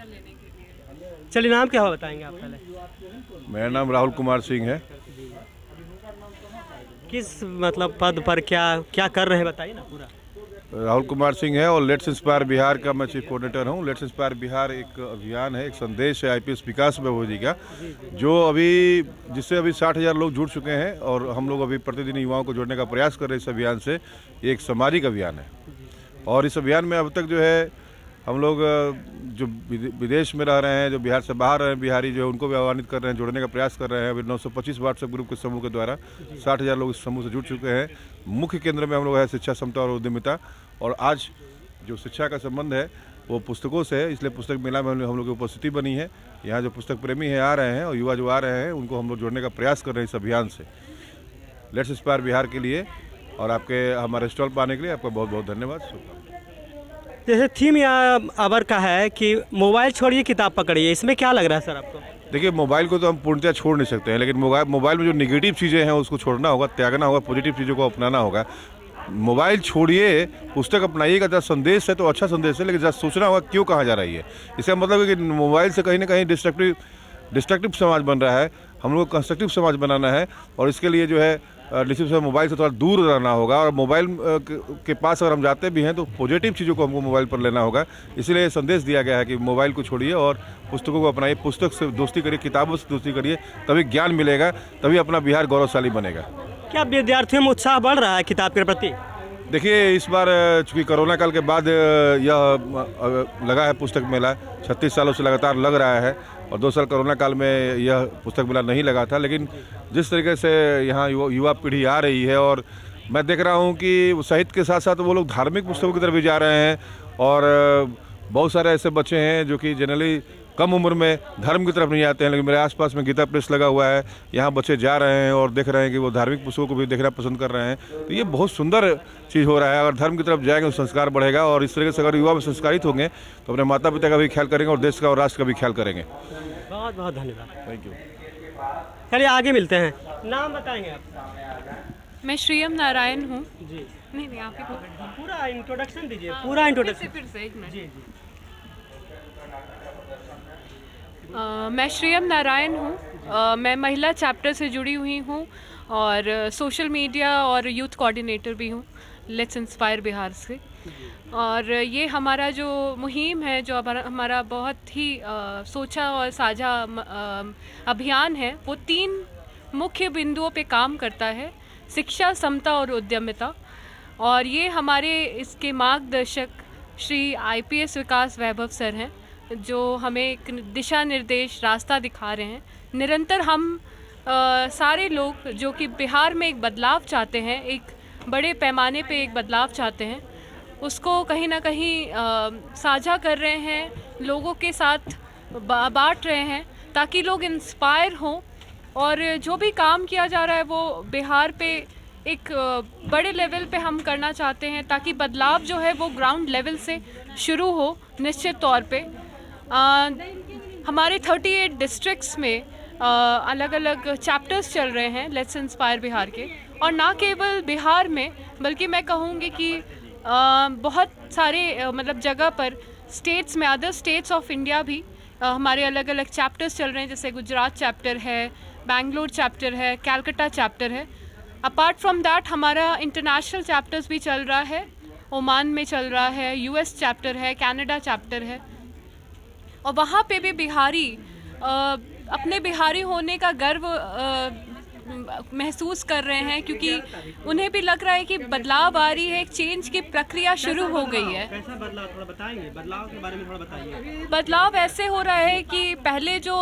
लेने के लिए। चलिए, नाम क्या हुआ बताएंगे आप पहले? मेरा नाम राहुल कुमार सिंह है। किस मतलब पद पर क्या क्या कर रहे हैं बताइए ना पूरा। राहुल कुमार सिंह है और लेट्स इंस्पायर बिहार का मैं चीफ कोऑर्डिनेटर हूँ। लेट्स इंस्पायर बिहार एक अभियान है, एक संदेश है आईपीएस विकास बाबू जी का, जो जिससे अभी 60,000 लोग जुड़ चुके हैं और हम लोग अभी प्रतिदिन युवाओं को जोड़ने का प्रयास कर रहे हैं इस अभियान से। ये एक सामाजिक अभियान है और इस अभियान में अब तक जो है हम लोग जो विदेश में रह रहे हैं, जो बिहार से बाहर रहे हैं बिहारी जो है, उनको भी आह्वानित कर रहे हैं, जोड़ने का प्रयास कर रहे हैं। अभी 925 व्हाट्सएप ग्रुप के समूह के द्वारा 60,000 लोग इस समूह से जुड़ चुके हैं। मुख्य केंद्र में हम लोग है शिक्षा, समता और उद्यमिता, और आज जो शिक्षा का संबंध है वो पुस्तकों से है, इसलिए पुस्तक मेला में हम लोग की उपस्थिति बनी है। यहाँ जो पुस्तक प्रेमी है आ रहे हैं और युवा जो आ रहे हैं उनको हम लोग जोड़ने का प्रयास कर रहे हैं इस अभियान से। लेट्स इंस्पायर बिहार के लिए और आपके हमारे स्टॉल पर आने के लिए आपका बहुत बहुत धन्यवाद। जैसे थीम यहाँ अबर का है कि मोबाइल छोड़िए किताब पकड़िए, इसमें क्या लग रहा है सर आपको? देखिए, मोबाइल को तो हम पूर्णतः छोड़ नहीं सकते हैं, लेकिन मोबाइल में जो निगेटिव चीज़ें हैं उसको छोड़ना होगा, त्यागना होगा, पॉजिटिव चीज़ों को अपनाना होगा। मोबाइल छोड़िए, पुस्तक अपनाइएगा। जब संदेश है तो अच्छा संदेश है, लेकिन जब सोचना होगा क्यों कहा जा रही है। इसका मतलब है कि मोबाइल से कहीं ना कहीं डिस्ट्रक्टिव समाज बन रहा है। हम लोग को कंस्ट्रक्टिव समाज बनाना है और इसके लिए जो है निश्चित से मोबाइल से थोड़ा दूर रहना होगा और मोबाइल के पास अगर हम जाते भी हैं तो पॉजिटिव चीज़ों को हमको मोबाइल पर लेना होगा। इसीलिए संदेश दिया गया है कि मोबाइल को छोड़िए और पुस्तकों को अपनाइए, पुस्तक से दोस्ती करिए, किताबों से दोस्ती करिए, तभी ज्ञान मिलेगा, तभी अपना बिहार गौरवशाली बनेगा। क्या विद्यार्थियों में उत्साह बढ़ रहा है किताब के प्रति? देखिए, इस बार चूँकि कोरोना काल के बाद यह लगा है पुस्तक मेला, 36 सालों से लगातार लग रहा है और 2 साल कोरोना काल में यह पुस्तक मेला नहीं लगा था। लेकिन जिस तरीके से यहाँ युवा पीढ़ी आ रही है और मैं देख रहा हूँ कि साहित्य के साथ साथ वो लोग धार्मिक पुस्तकों की तरफ भी जा रहे हैं और बहुत सारे ऐसे बच्चे हैं जो कि जनरली कम उम्र में धर्म की तरफ नहीं आते हैं, लेकिन मेरे आसपास में गीता प्रेस लगा हुआ है, यहाँ बच्चे जा रहे हैं और देख रहे हैं कि वो धार्मिक पुस्तकों को भी देखना पसंद कर रहे हैं। तो ये बहुत सुंदर चीज़ हो रहा है। अगर धर्म की तरफ जाएंगे तो संस्कार बढ़ेगा और इस तरीके से अगर युवा में संस्कारित होंगे तो अपने माता पिता का भी ख्याल करेंगे और देश का और राष्ट्र का भी ख्याल करेंगे। बहुत बहुत धन्यवाद। Thank you. चलिए आगे मिलते हैं। नाम बताएंगे आप? मैं श्रीयम नारायण हूँ। जी, नहीं आप ही पूरा इंट्रोडक्शन दीजिए, पूरा इंट्रोडक्शन। फिर से एक मिनट। जी जी। मैं श्रीयम नारायण हूँ। मैं महिला चैप्टर से जुड़ी हुई हूँ और सोशल मीडिया और यूथ कोऑर्डिनेटर भी हूँ लेट्स इंस्पायर बिहार से। और ये हमारा जो मुहिम है, जो हमारा बहुत ही सोचा और साझा अभियान है, वो 3 मुख्य बिंदुओं पे काम करता है: शिक्षा, समता और उद्यमिता। और ये हमारे इसके मार्गदर्शक श्री आईपीएस विकास वैभव सर हैं, जो हमें एक दिशा निर्देश, रास्ता दिखा रहे हैं। निरंतर हम सारे लोग जो कि बिहार में एक बदलाव चाहते हैं, एक बड़े पैमाने पे एक बदलाव चाहते हैं, उसको कहीं ना कहीं साझा कर रहे हैं, लोगों के साथ बांट रहे हैं ताकि लोग इंस्पायर हों। और जो भी काम किया जा रहा है वो बिहार पे एक बड़े लेवल पे हम करना चाहते हैं ताकि बदलाव जो है वो ग्राउंड लेवल से शुरू हो। निश्चित तौर पे हमारे 38 डिस्ट्रिक्ट्स में अलग अलग चैप्टर्स चल रहे हैं लेट्स इंस्पायर बिहार के, और ना केवल बिहार में बल्कि मैं कहूँगी कि बहुत सारे मतलब जगह पर स्टेट्स में, अदर स्टेट्स ऑफ इंडिया भी हमारे अलग अलग चैप्टर्स चल रहे हैं। जैसे गुजरात चैप्टर है, बेंगलोर चैप्टर है, कलकत्ता चैप्टर है। अपार्ट फ्रॉम दैट हमारा इंटरनेशनल चैप्टर्स भी चल रहा है, ओमान में चल रहा है, यूएस चैप्टर है, कनाडा चैप्टर है। और वहाँ पे भी बिहारी अपने बिहारी होने का गर्व महसूस कर रहे हैं, क्योंकि उन्हें भी लग रहा है कि बदलाव आ रही है, एक चेंज की प्रक्रिया शुरू हो गई है। कैसा बदलाव, थोड़ा बताएंगे? बदलाव के बारे में थोड़ा बताइए। बदलाव ऐसे हो रहा है कि पहले जो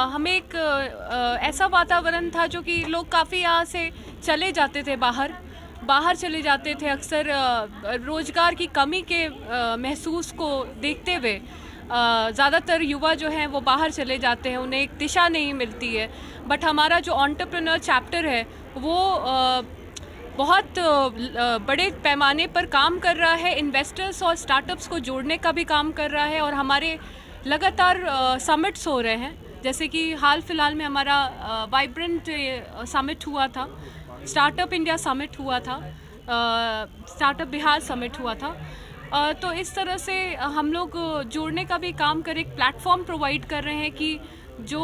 हमें एक ऐसा वातावरण था जो कि लोग काफ़ी यहाँ से चले जाते थे, बाहर चले जाते थे, अक्सर रोजगार की कमी के महसूस को देखते हुए ज़्यादातर युवा जो हैं वो बाहर चले जाते हैं, उन्हें एक दिशा नहीं मिलती है। बट हमारा जो एंटरप्रेन्योर चैप्टर है वो बहुत बड़े पैमाने पर काम कर रहा है, इन्वेस्टर्स और स्टार्टअप्स को जोड़ने का भी काम कर रहा है। और हमारे लगातार समिट्स हो रहे हैं, जैसे कि हाल फिलहाल में हमारा वाइब्रेंट समिट हुआ था, स्टार्टअप इंडिया समिट हुआ था, स्टार्टअप बिहार समिट हुआ था। तो इस तरह से हम लोग जोड़ने का भी काम कर, एक प्लेटफॉर्म प्रोवाइड कर रहे हैं कि जो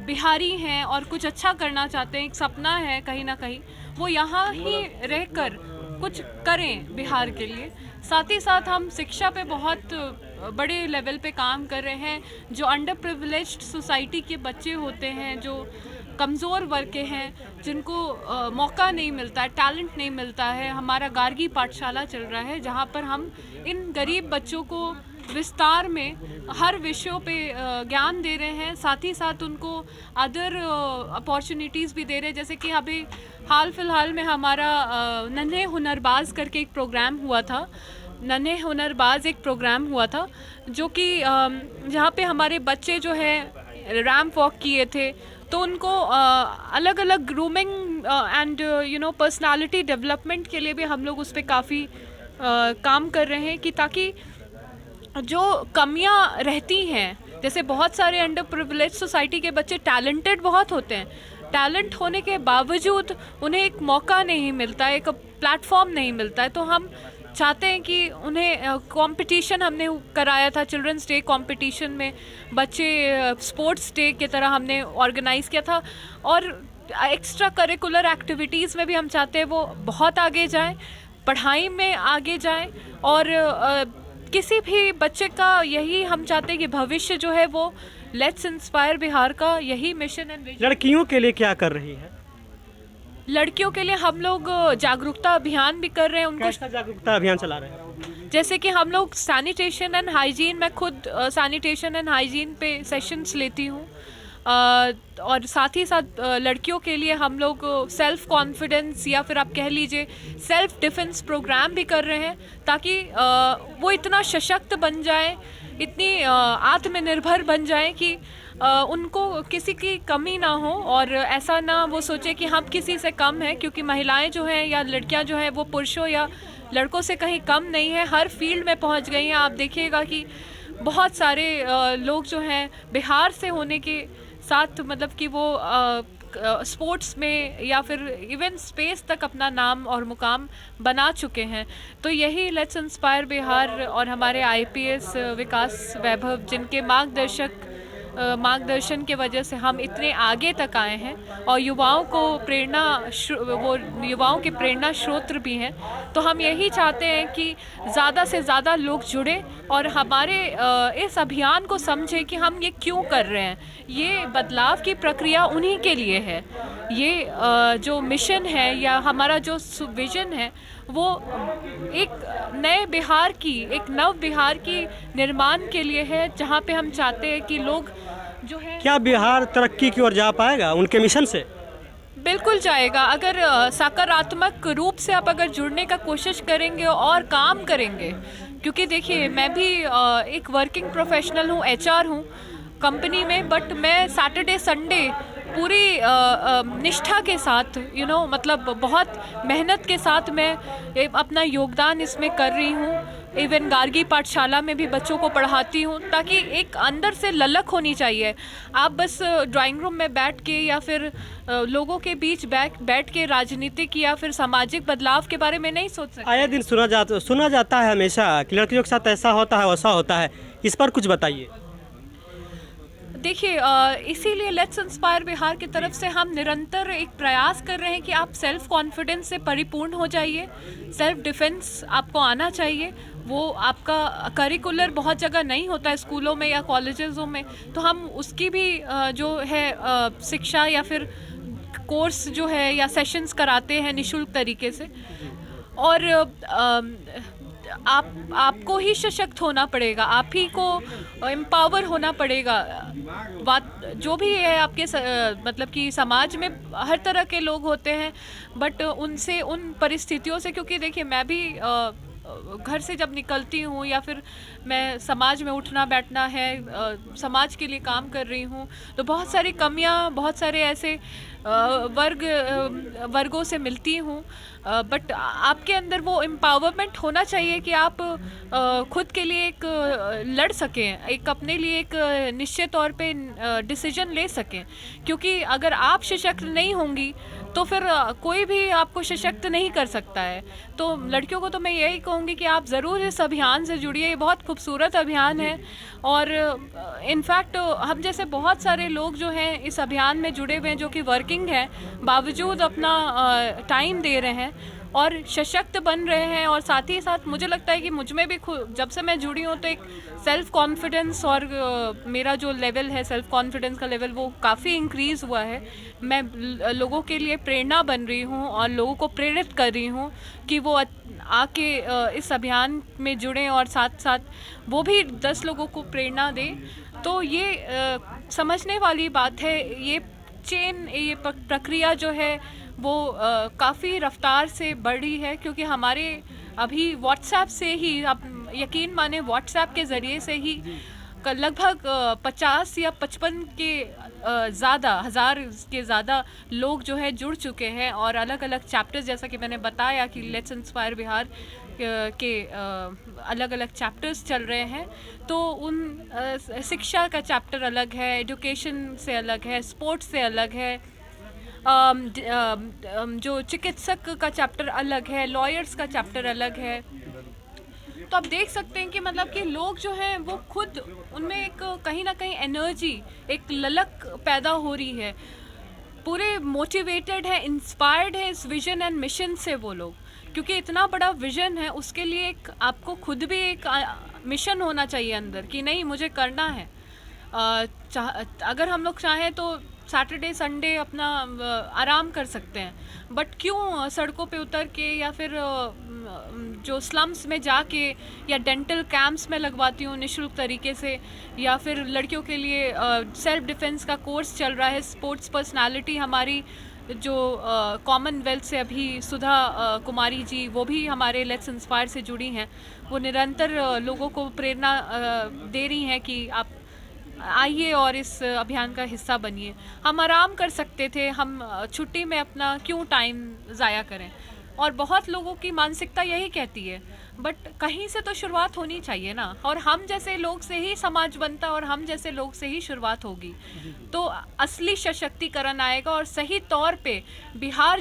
बिहारी हैं और कुछ अच्छा करना चाहते हैं, एक सपना है कहीं ना कहीं, वो यहाँ ही रहकर कुछ करें बिहार के लिए। साथ ही साथ हम शिक्षा पे बहुत बड़े लेवल पे काम कर रहे हैं। जो अंडर प्रिविलेज्ड सोसाइटी के बच्चे होते हैं, जो कमज़ोर वर्ग के हैं, जिनको मौका नहीं मिलता है, टैलेंट नहीं मिलता है, हमारा गार्गी पाठशाला चल रहा है जहाँ पर हम इन गरीब बच्चों को विस्तार में हर विषयों पे ज्ञान दे रहे हैं। साथ ही साथ उनको अदर अपॉर्चुनिटीज़ भी दे रहे हैं। जैसे कि अभी हाल फिलहाल में हमारा नन्हे हुनरबाज करके एक प्रोग्राम हुआ था। नन्हे हुनरबाज एक प्रोग्राम हुआ था जो कि जहाँ पे हमारे बच्चे जो है रैम्प वॉक किए थे, तो उनको अलग अलग ग्रूमिंग एंड पर्सनालिटी डेवलपमेंट के लिए भी हम लोग उस पर काफ़ी काम कर रहे हैं कि ताकि जो कमियां रहती हैं, जैसे बहुत सारे अंडर प्रिविलेज सोसाइटी के बच्चे टैलेंटेड बहुत होते हैं, टैलेंट होने के बावजूद उन्हें एक मौका नहीं मिलता है, एक प्लेटफॉर्म नहीं मिलता है। तो हम चाहते हैं कि उन्हें कंपटीशन हमने कराया था, चिल्ड्रंस डे कंपटीशन में बच्चे स्पोर्ट्स डे की तरह हमने ऑर्गेनाइज़ किया था, और एक्स्ट्रा करिकुलर एक्टिविटीज़ में भी हम चाहते हैं वो बहुत आगे जाएं, पढ़ाई में आगे जाएं, और किसी भी बच्चे का यही हम चाहते हैं कि भविष्य जो है वो लेट्स इंस्पायर बिहार का यही मिशन एंड विजन। लड़कियों के लिए क्या कर रही है? लड़कियों के लिए हम लोग जागरूकता अभियान भी कर रहे हैं। उनको कैसा जागरूकता अभियान चला रहे हैं? जैसे कि हम लोग सैनिटेशन एंड हाइजीन, मैं खुद सैनिटेशन एंड हाइजीन पे सेशंस लेती हूँ, और साथ ही साथ लड़कियों के लिए हम लोग सेल्फ कॉन्फिडेंस या फिर आप कह लीजिए सेल्फ डिफेंस प्रोग्राम भी कर रहे हैं, ताकि वो इतना सशक्त बन जाए, इतनी आत्मनिर्भर बन जाए कि उनको किसी की कमी ना हो, और ऐसा ना वो सोचे कि हम किसी से कम हैं, क्योंकि महिलाएं जो हैं या लड़कियां जो हैं वो पुरुषों या लड़कों से कहीं कम नहीं है, हर फील्ड में पहुंच गई हैं। आप देखिएगा कि बहुत सारे लोग जो हैं बिहार से होने के साथ, मतलब कि वो स्पोर्ट्स में या फिर इवन स्पेस तक अपना नाम और मुकाम बना चुके हैं। तो यही लेट्स इंस्पायर बिहार और हमारे IPS विकास वैभव, जिनके मार्गदर्शन के वजह से हम इतने आगे तक आए हैं, और युवाओं के प्रेरणा स्रोत भी हैं। तो हम यही चाहते हैं कि ज़्यादा से ज़्यादा लोग जुड़े और हमारे इस अभियान को समझें कि हम ये क्यों कर रहे हैं। ये बदलाव की प्रक्रिया उन्हीं के लिए है। ये जो मिशन है या हमारा जो विजन है, वो एक नए बिहार की, एक नव बिहार की निर्माण के लिए है, जहाँ पे हम चाहते हैं कि लोग जो है, क्या बिहार तरक्की की ओर जा पाएगा उनके मिशन से? बिल्कुल जाएगा। अगर सकारात्मक रूप से आप अगर जुड़ने का कोशिश करेंगे और काम करेंगे, क्योंकि देखिए मैं भी एक वर्किंग प्रोफेशनल हूँ, HR हूँ कंपनी में, बट मैं सैटरडे संडे पूरी निष्ठा के साथ मतलब बहुत मेहनत के साथ मैं अपना योगदान इसमें कर रही हूँ। इवन गार्गी पाठशाला में भी बच्चों को पढ़ाती हूँ, ताकि एक अंदर से ललक होनी चाहिए। आप बस ड्राइंग रूम में बैठ के या फिर लोगों के बीच बैठ के राजनीतिक या फिर सामाजिक बदलाव के बारे में नहीं सोच सकते। आए दिन सुना जाता है हमेशा कि लड़कियों के साथ ऐसा होता है वैसा होता है, इस पर कुछ बताइए। देखिए, इसीलिए लेट्स इंस्पायर बिहार की तरफ से हम निरंतर एक प्रयास कर रहे हैं कि आप सेल्फ कॉन्फिडेंस से परिपूर्ण हो जाइए, सेल्फ डिफेंस आपको आना चाहिए। वो आपका करिकुलर बहुत जगह नहीं होता है, स्कूलों में या कॉलेजेसों में, तो हम उसकी भी जो है शिक्षा या फिर कोर्स जो है या सेशंस कराते हैं निःशुल्क तरीके से। और आपको ही सशक्त होना पड़ेगा, आप ही को एम्पावर होना पड़ेगा। बात जो भी है आपके मतलब कि समाज में हर तरह के लोग होते हैं, बट उनसे, उन परिस्थितियों से, क्योंकि देखिए मैं भी घर से जब निकलती हूँ या फिर मैं समाज में उठना बैठना है, समाज के लिए काम कर रही हूँ, तो बहुत सारी कमियाँ, बहुत सारे ऐसे वर्गों से मिलती हूँ, बट आपके अंदर वो एम्पावरमेंट होना चाहिए कि आप खुद के लिए एक लड़ सकें, एक अपने लिए एक निश्चित तौर पे डिसीजन ले सकें, क्योंकि अगर आप सशक्त नहीं होंगी तो फिर कोई भी आपको सशक्त नहीं कर सकता है। तो लड़कियों को तो मैं यही कहूँगी कि आप ज़रूर इस अभियान से जुड़िए, ये बहुत खूबसूरत अभियान है, और इनफैक्ट हम जैसे बहुत सारे लोग जो हैं इस अभियान में जुड़े हुए हैं, जो कि वर्किंग हैं, बावजूद अपना टाइम दे रहे हैं और सशक्त बन रहे हैं, और साथ ही साथ मुझे लगता है कि मुझ में भी जब से मैं जुड़ी हूँ तो एक सेल्फ़ कॉन्फिडेंस और मेरा जो लेवल है सेल्फ़ कॉन्फिडेंस का लेवल वो काफ़ी इंक्रीज़ हुआ है। मैं लोगों के लिए प्रेरणा बन रही हूँ और लोगों को प्रेरित कर रही हूँ कि वो आके इस अभियान में जुड़ें और साथ साथ वो भी 10 लोगों को प्रेरणा दें। तो ये समझने वाली बात है, ये चेन, ये प्रक्रिया जो है वो काफ़ी रफ्तार से बढ़ी है, क्योंकि हमारे अभी व्हाट्सएप से ही, आप यकीन माने व्हाट्सएप के ज़रिए से ही लगभग 50 या 55 के ज़्यादा हज़ार के ज़्यादा लोग जो है जुड़ चुके हैं, और अलग अलग चैप्टर्स, जैसा कि मैंने बताया कि लेट्स इंस्पायर बिहार के अलग अलग चैप्टर्स चल रहे हैं। तो उन शिक्षा का चैप्टर अलग है, एजुकेशन से अलग है, स्पोर्ट्स से अलग है, जो चिकित्सक का चैप्टर अलग है, लॉयर्स का चैप्टर अलग है। तो आप देख सकते हैं कि मतलब कि लोग जो हैं वो खुद उनमें एक कहीं ना कहीं एनर्जी, एक ललक पैदा हो रही है, पूरे मोटिवेटेड है, इंस्पायर्ड है इस विजन एंड मिशन से वो लोग, क्योंकि इतना बड़ा विजन है, उसके लिए एक आपको खुद भी एक मिशन होना चाहिए अंदर कि नहीं मुझे करना है। अगर हम लोग चाहें तो सैटरडे संडे अपना आराम कर सकते हैं, बट क्यों सड़कों पे उतर के या फिर जो स्लम्स में जाके या डेंटल कैंप्स में लगवाती हूँ निःशुल्क तरीके से, या फिर लड़कियों के लिए सेल्फ डिफेंस का कोर्स चल रहा है। स्पोर्ट्स पर्सनालिटी हमारी जो कॉमनवेल्थ से अभी सुधा कुमारी जी, वो भी हमारे लेट्स इंस्पायर से जुड़ी हैं, वो निरंतर लोगों को प्रेरणा दे रही हैं कि आप आइए और इस अभियान का हिस्सा बनिए। हम आराम कर सकते थे, हम छुट्टी में अपना क्यों टाइम ज़ाया करें, और बहुत लोगों की मानसिकता यही कहती है, बट कहीं से तो शुरुआत होनी चाहिए ना, और हम जैसे लोग से ही समाज बनता है और हम जैसे लोग से ही शुरुआत होगी, तो असली सशक्तिकरण आएगा और सही तौर पे बिहार